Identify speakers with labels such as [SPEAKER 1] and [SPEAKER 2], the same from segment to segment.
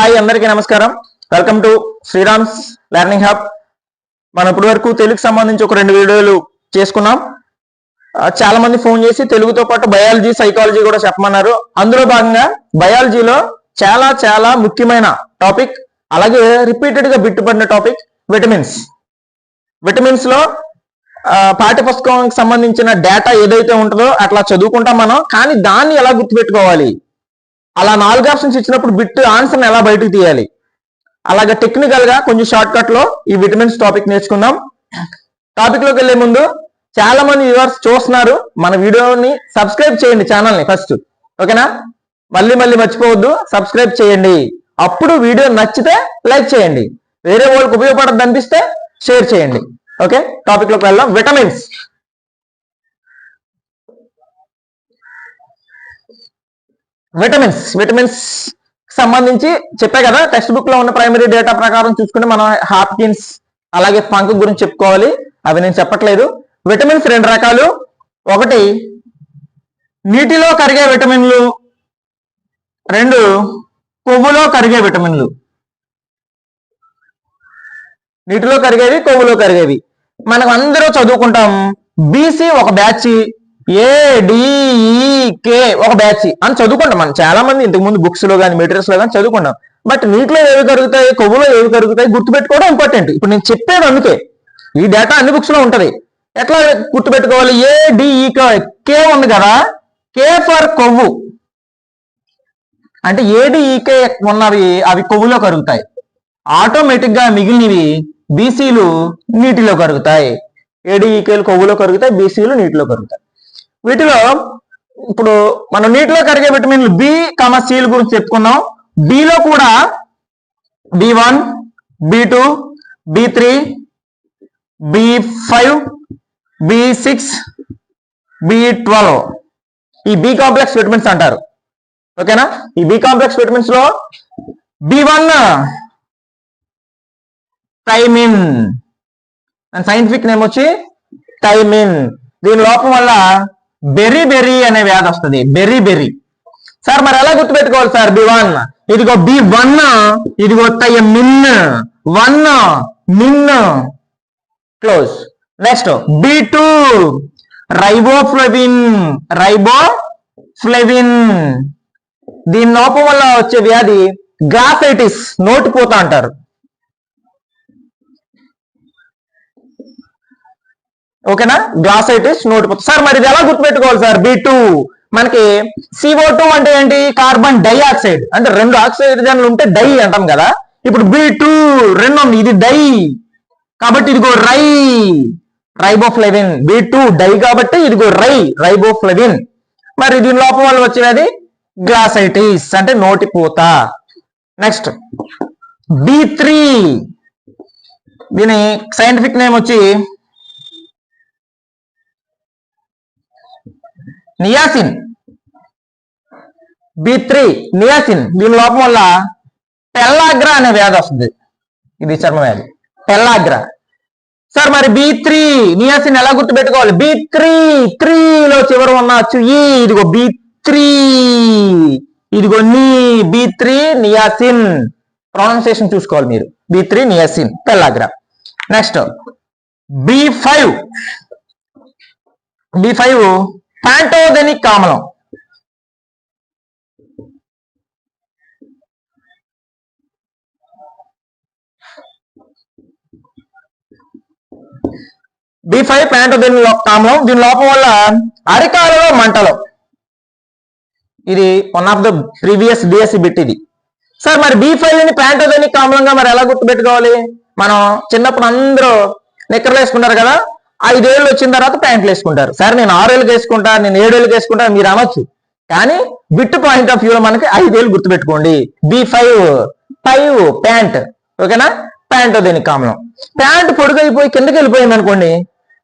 [SPEAKER 1] Hi అందరికీ నమస్కారం. Welcome to Shriram's learning hub. మనం ఇప్పటి వరకు తెలుగుకి సంబంధించి ఒక 2 వీడియోలు చేసుకున్నాం. చాలా మంది ఫోన్ చేసి తెలుగుతో పాటు బయాలజీ, సైకాలజీ కూడా చెప్పమన్నారు. అందులో భాగంగా బయాలజీలో చాలా చాలా ముఖ్యమైన టాపిక్, అలాగే రిపీటెడ్ గా బిట్టుపడిన టాపిక్ విటమిన్స్. విటమిన్స్ లో పాఠ్యపుస్తకానికి సంబంధించిన డేటా ఏదైతే ఉంటుందో అట్లా చదువుకుంటాం మనం, కానీ దాన్ని ఎలా గుర్తుపెట్టుకోవాలి, అలా 4 ఆప్షన్స్ ఇచ్చినప్పుడు బిట్ ఆన్సర్ని ఎలా బయటకు తీయాలి, అలాగే టెక్నికల్ గా కొంచెం షార్ట్ కట్ లో ఈ విటమిన్స్ టాపిక్ నేర్చుకుందాం. టాపిక్ లోకి వెళ్లే ముందు చాలా మంది వ్యూవర్స్ చూస్తున్నారు, మన వీడియోని సబ్స్క్రైబ్ చేయండి, ఛానల్ ని ఫస్ట్, ఓకేనా? మళ్ళీ మర్చిపోవద్దు, సబ్స్క్రైబ్ చేయండి. అప్పుడు వీడియో నచ్చితే లైక్ చేయండి, వేరే వాళ్ళకి ఉపయోగపడద్దు అనిపిస్తే షేర్ చేయండి. ఓకే, టాపిక్ లోకి వెళ్దాం. విటమిన్స్. విటమిన్స్ సంబంధించి చెప్పా కదా, టెక్స్ట్ బుక్ లో ఉన్న ప్రైమరీ డేటా ప్రకారం చూసుకుంటే మనం హాప్కిన్స్ అలాగే ఫంక్ గురించి చెప్పుకోవాలి, అవి నేను చెప్పట్లేదు. విటమిన్స్ 2 రకాలు. ఒకటి నీటిలో కరిగే విటమిన్లు, 2 కొవ్వులో కరిగే విటమిన్లు. నీటిలో కరిగేవి, కొవ్వులో కరిగేవి. మనం అందరూ చదువుకుంటాం. బీసీ ఒక బ్యాచ్, ఏడిఈకే ఒక బ్యాచ్ అని చదువుకుంటాం. మనం చాలా మంది ఇంతకు ముందు బుక్స్ లో కానీ మెటీరియల్స్ లో కానీ చదువుకుంటాం. బట్ నీటిలో ఏవి కరుగుతాయి, కొవ్వులో ఏవి కరుగుతాయి గుర్తుపెట్టుకోవడం ఇంపార్టెంట్. ఇప్పుడు నేను చెప్పేది అందుకే, ఈ డేటా అన్ని బుక్స్ లో ఉంటది. ఎట్లా గుర్తుపెట్టుకోవాలి? ఏడిఈకే, కే ఉంది కదా, కే ఫర్ కొవ్వు. అంటే ఏడిఈకే ఉన్నవి అవి కొవ్వులో కరుగుతాయి, ఆటోమేటిక్ గా మిగిలినవి బీసీలు నీటిలో కరుగుతాయి. ఏడిఈకేలు కొవ్వులో కరుగుతాయి, బీసీలు నీటిలో కరుగుతాయి. వీటిలో ఇప్పుడు మనం నీటిలో కరిగే విటమిన్లు బి, సిల గురించి చెప్పుకున్నాం. బిలో కూడా B1, B2, B3, B5, B6, B12 ఈ బి కాంప్లెక్స్ విటమిన్స్ అంటారు. ఓకేనా? ఈ బి కాంప్లెక్స్ విటమిన్స్ లో B1 thiamine, and scientific name వచ్చి థైమిన్. దీని లోపం వల్ల బెరీ అనే వ్యాధి వస్తుంది. బెరీ. సార్ మరి ఎలా గుర్తుపెట్టుకోవాలి సార్? B1 ఇదిగో B1, ఇదిగో థైమిన్, 1 మిన్, క్లోజ్. Next B2 riboflavin. దీని లోపం వల్ల వచ్చే వ్యాధి గ్రాఫైటిస్, నోటిపోత అంటారు. ఓకేనా? గ్లాసైటిస్, నోటిపోత. సార్ మరి ఇది ఎలా గుర్తుపెట్టుకోవాలి సార్? B2 మనకి CO2 అంటే ఏంటి? Carbon dioxide. అంటే 2 ఆక్సిజన్లు ఉంటే డై అంటాం కదా. ఇప్పుడు B2 2 ఉంది, ఇది డై కాబట్టి ఇదిగో రైబోఫ్లవిన్. B2 డై కాబట్టి ఇదిగో రైబోఫ్లవిన్. మరి దీని లోపం వల్ల వచ్చేది గ్లాసైటిస్ అంటే నోటిపోత. నెక్స్ట్ B3, దీని సైంటిఫిక్ నేమ్ వచ్చి నియాసిన్. B3 niacin. దీని లోపం వల్ల పెల్లాగ్రా అనే వ్యాధి వస్తుంది. ఇది చర్మ వ్యాధి, పెల్లాగ్రా. సార్ మరి B3 నియాసిన్ ఎలా గుర్తుపెట్టుకోవాలి? B3 లో చివరి ఉన్న ఇదిగో B3, ఇదిగో B3 నియాసిన్. ప్రొనౌన్సియేషన్ చూసుకోవాలి మీరు. B3 niacin, pellagra. Next B5 pantothenic ఆమ్లం. B5 ప్యాంటోథెనిక్ ఆమ్లం. దీని లోపం వల్ల అరికాలలో మంటలు. ఇది one of the previous DSC bit ఇది. సార్ మరి B5 ని ప్యాంటోథెనిక్ ఆమ్లంగా మరి ఎలా గుర్తుపెట్టుకోవాలి? మనం చిన్నప్పుడు అందరూ నిక్కర్లు వేసుకుంటారు కదా, 5 ఏళ్ళు వచ్చిన తర్వాత ప్యాంట్లు వేసుకుంటారు. సరే నేను 6 ఏళ్ళకి వేసుకుంటా, నేను 7 ఏళ్ళకి వేసుకుంటా మీరు అనొచ్చు, కానీ బిట్ పాయింట్ ఆఫ్ వ్యూలో మనకి 5 ఏళ్ళు గుర్తుపెట్టుకోండి. B5 pant. ఓకేనా? ప్యాంటోథెనిక్ ఆమ్లం. ప్యాంట్ పొడుగైపోయి కిందకి వెళ్ళిపోయింది అనుకోండి,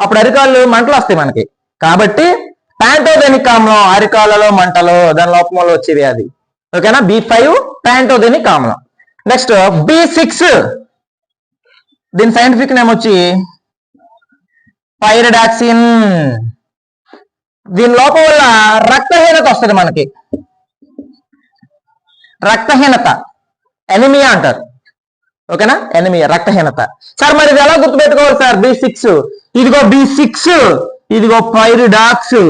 [SPEAKER 1] అప్పుడు అరికాళ్ళు మంటలు వస్తాయి మనకి. కాబట్టి ప్యాంటోథెనిక్ ఆమ్లం అరికాళ్ళలో మంటలు, దాని లోపం వల్ల వచ్చేది అది. ఓకేనా? B5 ప్యాంటోథెనిక్ ఆమ్లం. నెక్స్ట్ B6, దీని సైంటిఫిక్ నేమ్ వచ్చి పైరిడాక్సిన్. దీని లోపం వల్ల రక్తహీనత వస్తుంది మనకి. రక్తహీనత, ఎనిమియా అంటారు. ఓకేనా, ఎనిమియా రక్తహీనత. సార్ మరి ఇది ఎలా గుర్తుపెట్టుకోవాలి సార్? B6 ఇదిగో B6 ఇదిగో పైరిడాక్స్,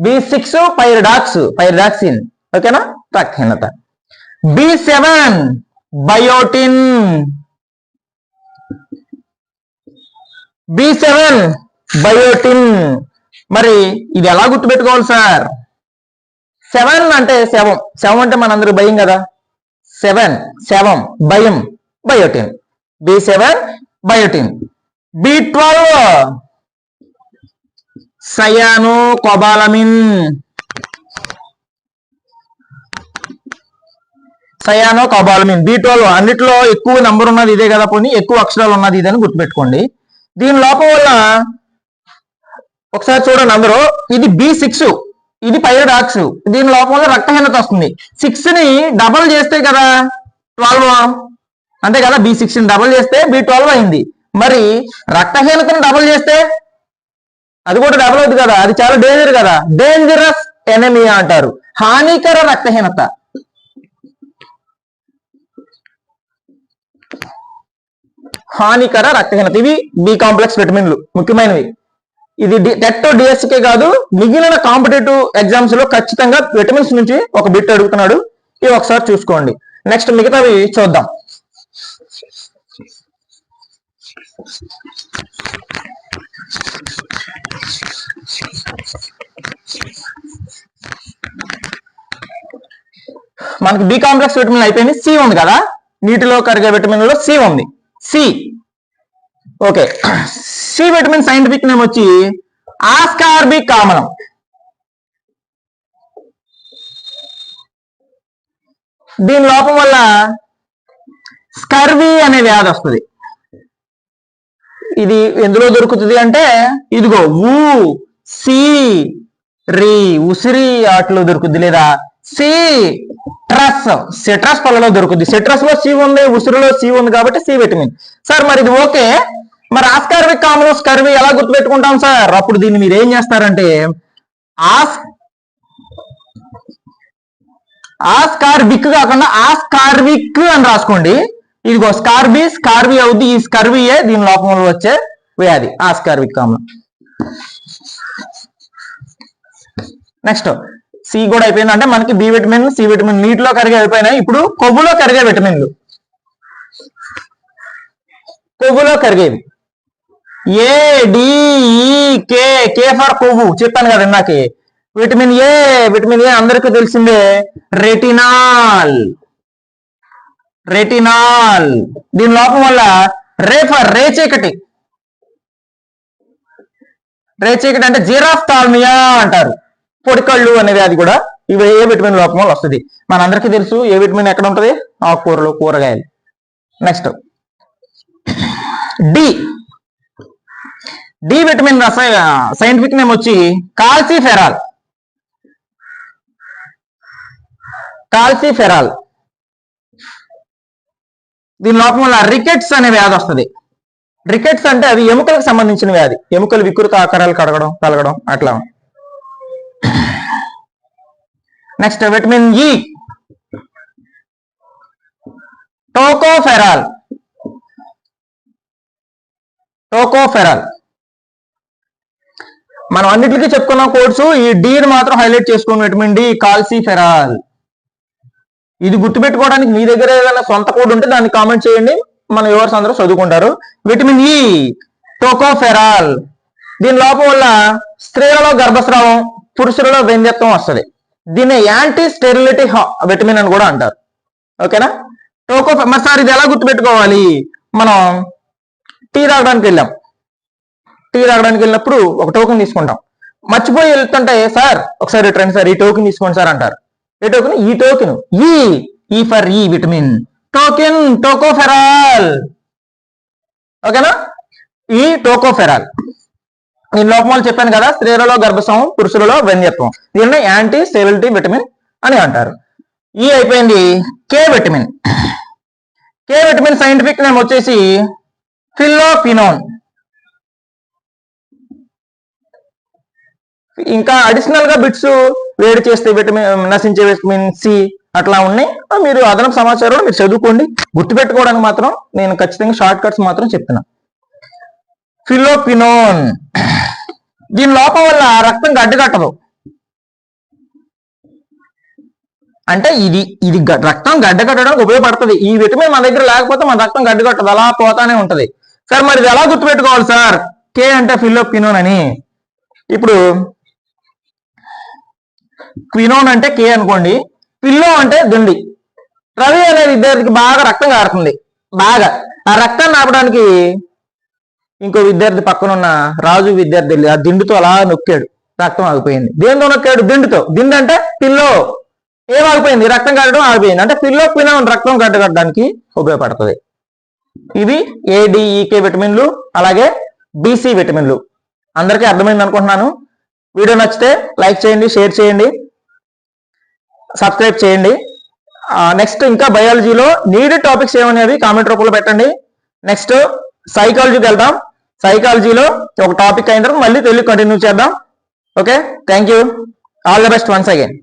[SPEAKER 1] B6 పైరిడాక్సిన్. ఓకేనా, రక్తహీనత. B7 biotin, B7 biotin. మరి ఇది ఎలా గుర్తుపెట్టుకోవాలి సార్? 7 అంటే శవం అంటే మనందరూ భయం కదా, శవం భయం, biotin. B7 biotin. B12 cyano కొబాలమిన్, B12 అన్నిట్లో ఎక్కువ నంబర్ ఉన్నది ఇదే కదా, పోనీ ఎక్కువ అక్షరాలు ఉన్నది ఇదే అని గుర్తుపెట్టుకోండి. దీని లోపం వల్ల ఒకసారి చూడండి అందరూ, ఇది B6 ఇది పైరిడాక్స్, దీని లోపం వల్ల రక్తహీనత వస్తుంది. 6 ని డబల్ చేస్తే కదా 12 అంతే కదా, B6 ని డబల్ చేస్తే B12 అయింది. మరి రక్తహీనతను డబల్ చేస్తే అది కూడా డబల్ అవుతుంది కదా, అది చాలా డేంజర్ కదా, డేంజరస్ ఎనిమియా అంటారు, హానికర రక్తహీనత. ఇవి బి కాంప్లెక్స్ విటమిన్లు ముఖ్యమైనవి. ఇది టెట్ డిఎస్కే కాదు, మిగిలిన కాంపిటేటివ్ ఎగ్జామ్స్ లో ఖచ్చితంగా విటమిన్స్ నుంచి ఒక బిట్ అడుగుతున్నాడు, ఇవి ఒకసారి చూసుకోండి. నెక్స్ట్ మిగతావి చూద్దాం. మనకి బి కాంప్లెక్స్ విటమిన్ అయిపోయింది. సి ఉంది కదా, నీటిలో కరిగే విటమిన్లో సి ఉంది. C okay, C vitamin scientific name వచ్చి ఆస్కార్బిక్ ఆమ్లం. దీని లోపం వల్ల స్కర్వీ అనే వ్యాధి వస్తుంది. ఇది ఎందులో దొరుకుతుంది అంటే ఇదిగో ఉసిరి ఆటలో దొరుకుద్ది, లేదా సిట్రస్ పళ్ళలో దొరుకుద్ది. సిట్రస్ లో సి ఉంది, ఉసిరిలో సి ఉంది కాబట్టి సి విటమిన్. సార్ మరి ఇది ఓకే, మరి ఆస్కార్బిక్ ఆమ్లం స్కర్వీ ఎలా గుర్తుపెట్టుకుంటాం సార్? అప్పుడు దీన్ని మీరు ఏం చేస్తారంటే ఆస్కార్బిక్ కాకుండా ఆస్కార్విక్ అని రాసుకోండి. ఇదిగో స్కార్బీ అవుద్ది, ఈ స్కర్వీయే దీని లోపంలో వచ్చే వ్యాధి, ఆస్కార్బిక్ ఆమ్లం. నెక్స్ట్ సి కూడా అయిపోయింది. అంటే మనకి బి విటమిన్, సి విటమిన్ నీటిలో కరిగే అయిపోయినాయి. ఇప్పుడు కొవ్వులో కరిగే విటమిన్లు, కొవ్వులో కరిగేవి కే ఫర్ కొవ్వు చెప్పాను కదా ఇందాకే. విటమిన్ ఏ అందరికీ తెలిసిందే, రెటినాల్. దీని లోపం వల్ల రేచీకటి అంటే జీరాఫ్థాల్మియా అంటారు, పొడికళ్ళు అనేది. అది కూడా ఇవి ఏ విటమిన్ లోపం వల్ల వస్తుంది. మనందరికీ తెలుసు ఏ విటమిన్ ఎక్కడ ఉంటుంది, ఆకుకూరలు, కూరగాయలు. Next D vitamin scientific name వచ్చి కాల్సిఫెరాల్. దీని లోపం వల్ల రికెట్స్ అనే వ్యాధి వస్తుంది. రికెట్స్ అంటే అవి ఎముకలకు సంబంధించిన వ్యాధి, ఎముకలు వికృత ఆకారాలు కలగడం అట్లా. Next vitamin E, tocopherol. మనం అన్నిటికీ చెప్పుకున్నాం కోర్సు, ఈ డీని మాత్రం హైలైట్ చేసుకోండి. Vitamin D, calciferol. ఇది గుర్తుపెట్టుకోవడానికి మీ దగ్గర ఏదైనా సొంత కోడ్ ఉంటే దాన్ని కామెంట్ చేయండి, మన వ్యూవర్స్ అందరూ చదువుకుంటారు. Vitamin E, tocopherol. దీని లోపం వల్ల స్త్రీలలో గర్భస్రావం, పురుషులలో వైన్యత్వం వస్తుంది. దీన్ని యాంటీ స్టెరిలిటీ విటమిన్ అని కూడా అంటారు. ఓకేనా, మరి సార్ ఇది ఎలా గుర్తుపెట్టుకోవాలి? మనం టీ తాగడానికి వెళ్ళినప్పుడు ఒక టోకెన్ తీసుకుంటాం, మర్చిపోయి వెళ్తుంటే సార్ ఒకసారి రండి సార్ ఈ టోకెన్ తీసుకోండి సార్ అంటారు. ఈ టోకెన్ ఈ ఫర్ ఈ విటమిన్, టోకోఫెరాల్. ఓకేనా, ఈ టోకోఫెరాల్. ఈ లోపం చెప్పాను కదా, స్త్రీలలో గర్భస్రావం, పురుషులలో వన్యత్వం. దీన్ని యాంటీ స్టెరిలిటీ విటమిన్ అని అంటారు. ఈ అయిపోయింది. కే విటమిన్ సైంటిఫిక్ నేమ్ వచ్చేసి ఫిల్లోఫినోన్. ఇంకా అడిషనల్ గా బిట్స్ వేడి చేస్తే నశించే విటమిన్ సి, అట్లా ఉన్నాయి. మీరు అదనపు సమాచారం మీరు చదువుకోండి. గుర్తుపెట్టుకోవడానికి మాత్రం నేను ఖచ్చితంగా షార్ట్ కట్స్ మాత్రం చెప్తున్నా. ఫిలోక్వినోన్, దీని లోపం వల్ల రక్తం గడ్డగట్టదు. అంటే ఇది రక్తం గడ్డగట్టడానికి ఉపయోగపడుతుంది. ఈ విటమిన్ మన దగ్గర లేకపోతే మన రక్తం గడ్డగట్టదు, అలా పోతానే ఉంటది. సార్ మరి ఇది ఎలా గుర్తుపెట్టుకోవాలి సార్? కే అంటే ఫిలోక్వినోన్ అని. ఇప్పుడు క్వినోన్ అంటే కే అనుకోండి, పిల్లో అంటే దిండి. రవి అనే విద్యార్థికి బాగా రక్తం కారుతుంది. బాగా ఆ రక్తాన్ని ఆపడానికి ఇంకో విద్యార్థి పక్కన ఉన్న రాజు విద్యార్థి ఆ దిండుతో అలా నొక్కాడు, రక్తం ఆగిపోయింది. దేంతో నొక్కాడు? దిండుతో. దిండు అంటే పిల్లో, ఏమాగిపోయింది? రక్తం కట్టడం ఆగిపోయింది. అంటే ఫిలోక్వినోన్ రక్తం కట్టడానికి ఉపయోగపడుతుంది. ఇవి ఏడిఈకే విటమిన్లు, అలాగే బీసీ విటమిన్లు. అందరికీ అర్థమైంది అనుకుంటున్నాను. వీడియో నచ్చితే లైక్ చేయండి, షేర్ చేయండి, సబ్స్క్రైబ్ చేయండి. నెక్స్ట్ ఇంకా బయాలజీలో నీడెడ్ టాపిక్స్ ఏమనేవి కామెంట్ రూపంలో పెట్టండి. నెక్స్ట్ సైకాలజీకి వెళ్దాం. సైకాలజీలో ఒక టాపిక్ అయిన తర్వాత మళ్ళీ తెలుగు కంటిన్యూ చేద్దాం. Okay, thank you. All the best once again.